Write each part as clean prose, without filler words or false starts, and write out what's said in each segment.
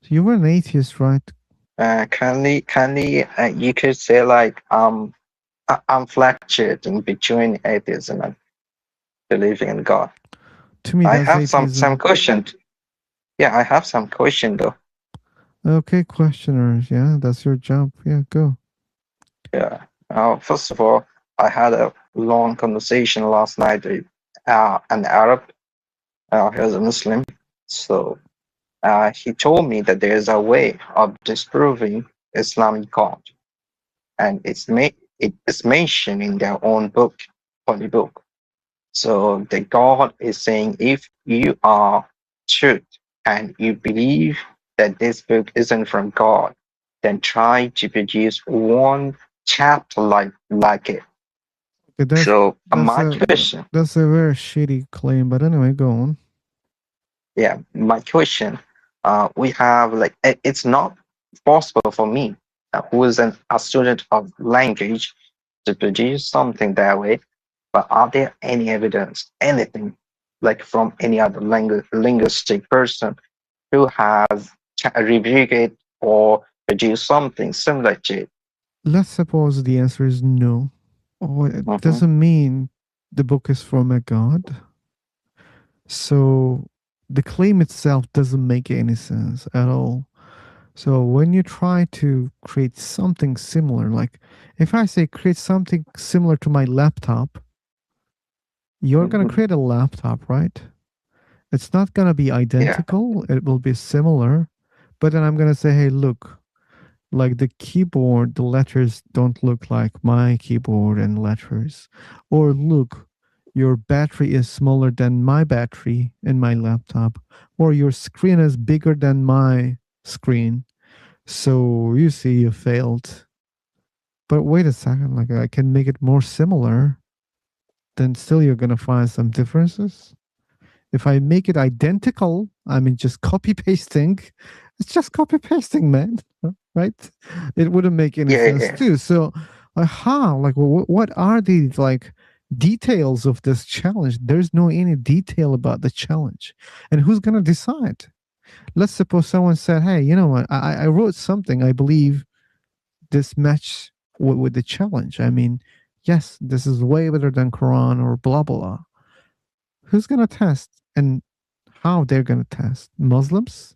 You were an atheist, right? Currently, you could say like I'm fluctuating between atheism and believing in God. To me, I that's have some atheism. question. Yeah, I have some question though. Okay, questioners. Yeah, that's your job. Yeah, go. Yeah. First of all, I had a long conversation last night with an Arab. He's a Muslim. So he told me that there's a way of disproving Islamic God, and it is mentioned in their own book, holy book. So the God is saying, if you are truth and you believe that this book isn't from God, then try to produce one chapter like it. Okay, So that's my a question, that's a very shitty claim. But anyway, go on. yeah, my question, we have like it's not possible for me, who is a student of language, to produce something that way. But are there any evidence, anything like from any other linguistic person who has reviewed it or produced something similar to it? Let's suppose the answer is no. Oh, it Hmm. doesn't mean the book is from a god. So the claim itself doesn't make any sense at all. So when you try to create something similar, like if I say create something similar to my laptop, you're going to Hmm. create a laptop, right? It's not going to be Yeah, identical, it will be similar. But then I'm going to say, hey, look, like the keyboard, the letters don't look like my keyboard and letters. Or look, your battery is smaller than my battery in my laptop. Or your screen is bigger than my screen. So you see, you failed. But wait a second, like I can make it more similar, then still you're gonna find some differences. If I make it identical, I mean just copy pasting, it's just copy pasting, man. Right? It wouldn't make any yeah, sense yeah, too. So, how? Like, what are the like details of this challenge? There's no any detail about the challenge, and who's gonna decide? Let's suppose someone said, "Hey, you know what? I wrote something. I believe this match with the challenge. I mean, yes, this is way better than Quran or blah blah." Who's gonna test and how they're gonna test? Muslims,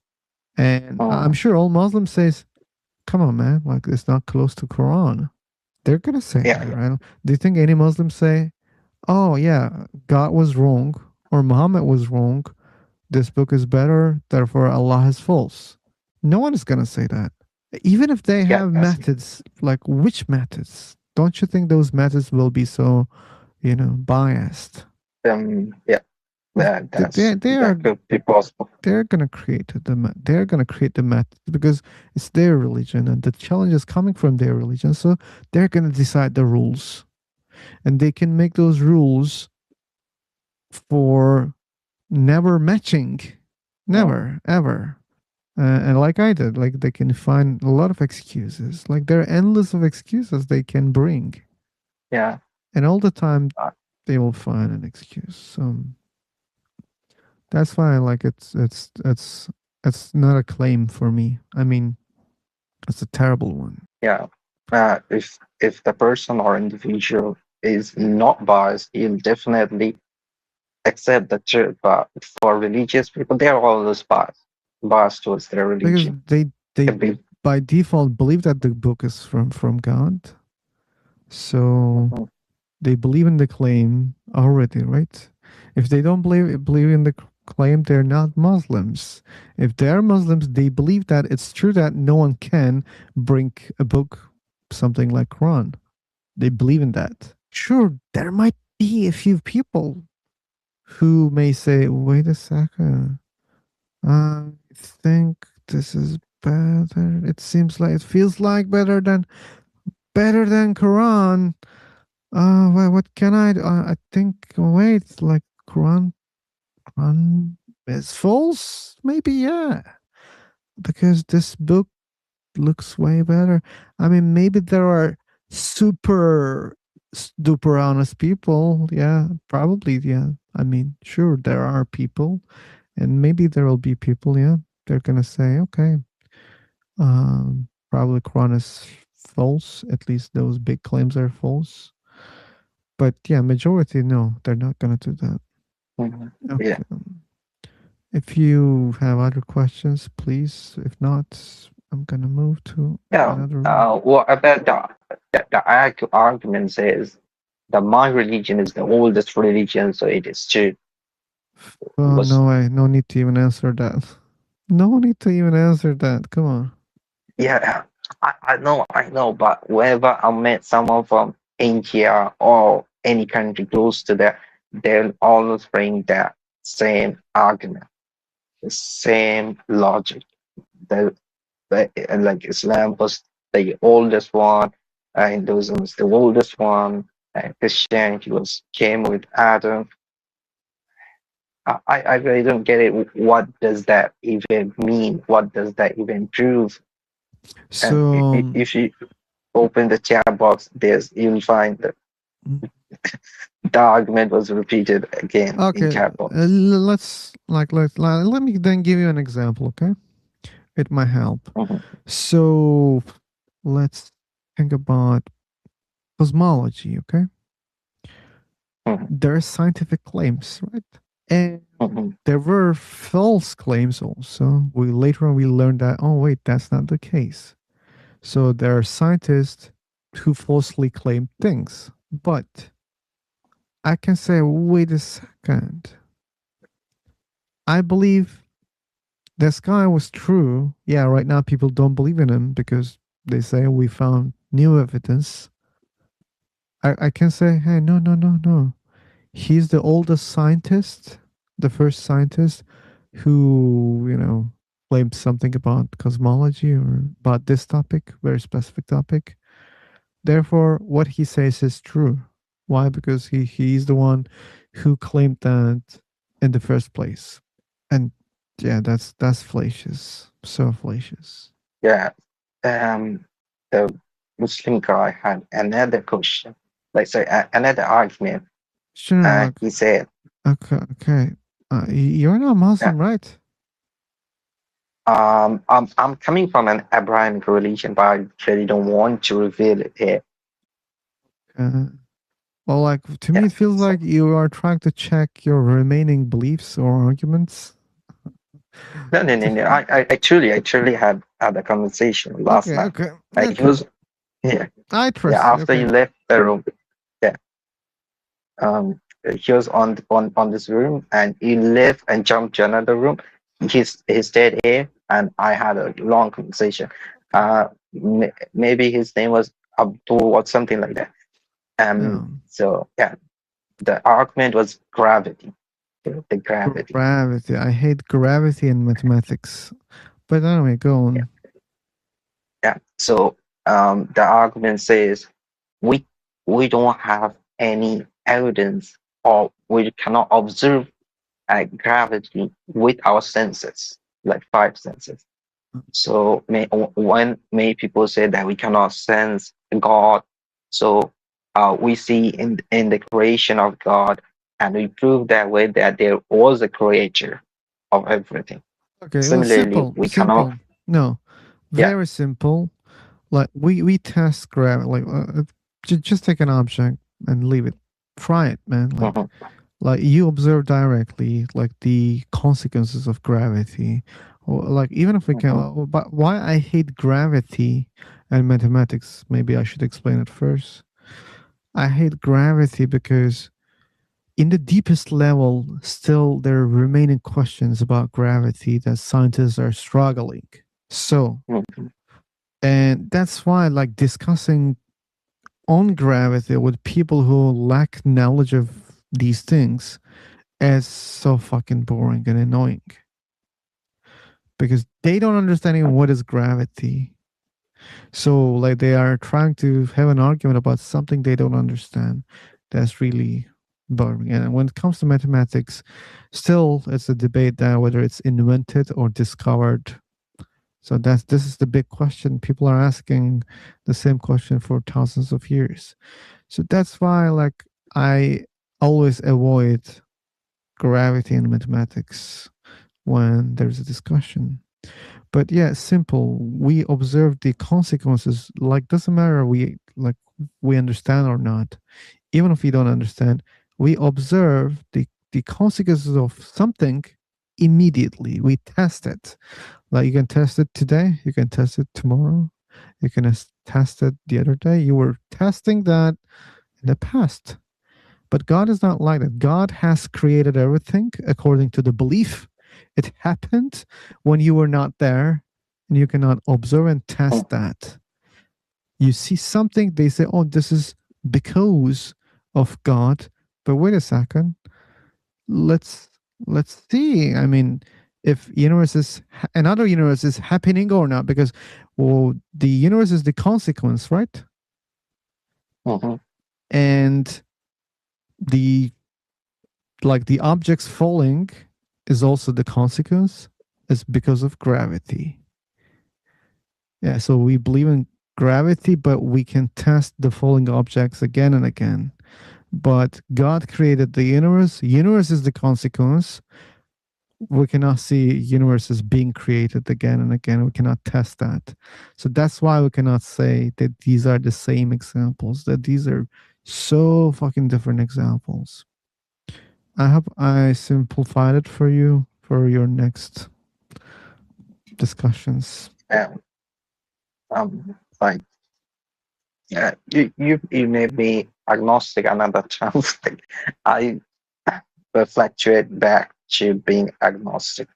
and I'm mm, sure all Muslims says, "Come on, man, like it's not close to Quran." They're gonna say yeah, that, yeah, right? Do you think any Muslims say, "Oh yeah, God was wrong or Muhammad was wrong. This book is better, therefore Allah is false"? No one is gonna say that. Even if they yeah. have methods, like which methods? Don't you think those methods will be so, biased? Yeah, They they that are could be possible. they're gonna create they're gonna create the method because it's their religion and the challenge is coming from their religion. So they're gonna decide the rules and they can make those rules for never matching, Mm, never ever. And like I did, like they can find a lot of excuses. Like there are endless of excuses they can bring, yeah, and all the time uh, they will find an excuse. So that's why, like, it's not a claim for me. I mean, it's a terrible one. yeah. If the person or individual is not biased, he'll definitely accept the truth. But for religious people, they're always biased towards their Because religion. they Could be. by default believe that the book is from God. So Mhm. they believe in the claim already, right? If they don't believe in the claim, they're not Muslims. If they're Muslims, they believe that it's true that no one can bring a book, something like Quran. They believe in that. Sure, there might be a few people who may say, "Wait a second, I think this is better. It seems like it feels like better than Quran." Well, what can I do? I think, wait, like Quran is false? Maybe, yeah. Because this book looks way better. I mean, maybe there are super duper honest people. Yeah, probably, yeah. I mean, sure, there are people. And maybe there will be people, yeah. They're going to say, okay. Probably Quran is false. At least those big claims are false. But yeah, majority no, they're not gonna do that. Mhm. Yeah, Okay. If you have other questions, please. If not, I'm gonna move to yeah. another room. What about the argument says that my religion is the oldest religion, so it is true. Oh Was no, I no need to even answer that. No need to even answer that. Come on. Yeah, I know, but whenever I met someone from India or any country close to that, they'll always bring that same argument, the same logic. The, like Islam was the oldest one, Hinduism was the oldest one, Christianity was came with Adam. I really don't get it. What does that even mean? What does that even prove? And So if you open the chat box, you'll find that mm, the argument was repeated again in okay, chat box. let's let me then give you an example. Okay, it might help. Mhm, So let's think about cosmology. Okay, mhm, there are scientific claims, right? And mhm. there were false claims also. We later on we learned that oh wait, that's not the case. So there are scientists who falsely claim things. But I can say, wait a second. I believe this guy was true. Yeah, right now people don't believe in him because they say we found new evidence. I can say, hey, no, no, no, no. He's the oldest scientist, the first scientist who, claimed something about cosmology or about this topic, very specific topic. Therefore, what he says is true. Why? Because he's the one who claimed that in the first place. And yeah, that's fallacious. So fallacious. Yeah. Um, the Muslim guy had another question, like say another argument. Sure, He said, okay, okay. You're not uh, Muslim, right? I'm coming from an Abrahamic religion, but I really don't want to reveal it here. Uh, well, like to me, Yeah. it feels So like you are trying to check your remaining beliefs or arguments. no, no, no, no. I truly had a conversation last Okay, night. okay, He okay. was, yeah, I yeah. trust you. After Okay. you left the room, yeah. He was on this room, and he left and jumped to another room. He stayed here, and I had a long conversation. Maybe his name was Abdul or something like that. Um, So yeah, the argument was gravity, the gravity. Gravity. I hate gravity in mathematics. But anyway, go Yeah, on. yeah. So the argument says we we don't have any evidence, or we cannot observe gravity with our senses, like five senses. So when many people say that we cannot sense God, so we see in the creation of God, and we prove that way that there was a creator of everything. Okay, well, Similarly, simple, we cannot. simple. No, Yeah. very simple. Like we test gravity. Like just take an object and leave it. Try it, man. Mhm, Like you observe directly, like the consequences of gravity. Or like even if we can, mhm, but why I hate gravity and mathematics? Maybe I should explain it first. I hate gravity because in the deepest level, still there are remaining questions about gravity that scientists are struggling. So, mhm. and that's why, like, discussing on gravity with people who lack knowledge of these things is so fucking boring and annoying because they don't understand even what is gravity. So, like, they are trying to have an argument about something they don't understand. That's really boring. And when it comes to mathematics, still it's a debate that whether it's invented or discovered. So this is the big question. People are asking the same question for thousands of years. So that's why like I always avoid gravity in mathematics when there's a discussion. But yeah, simple. We observe the consequences. Like doesn't matter we understand or not. Even if we don't understand, we observe the consequences of something immediately. We test it. Like you can test it today, you can test it tomorrow, you can test it the other day. You were testing that in the past. But God is not like that. God has created everything according to the belief. It happened when you were not there, and you cannot observe and test that. You see something, they say, oh, this is because of God. But wait a second. Let's let's see. I mean, if universe is another universe is happening or not, because well, the universe is the consequence, right? Mm-hmm. And the the objects falling is also the consequence. Is because of gravity. Yeah, so we believe in gravity, but we can test the falling objects again and again. But God created the universe. Universe is the consequence. We cannot see universes being created again and again. We cannot test that. So that's why we cannot say that these are the same examples, that these are so fucking different examples. I hope I simplified it for you for your next discussions. And like yeah, you made me agnostic another time. Like, I will fluctuate back to being agnostic.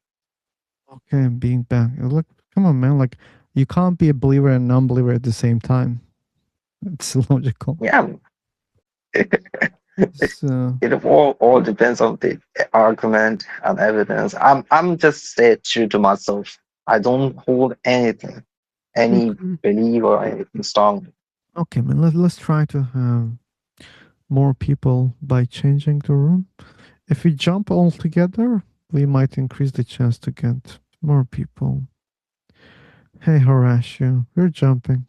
Okay, being back. Look, come on, man. Like, you can't be a believer and non-believer at the same time. It's logical. Yeah, So, it all depends on the argument and evidence. I'm just stay true to myself. I don't hold anything, any okay, belief or anything strong. okay, man. Let's try to have more people by changing the room. If we jump all together, we might increase the chance to get more people. Hey, Horatio, we're jumping.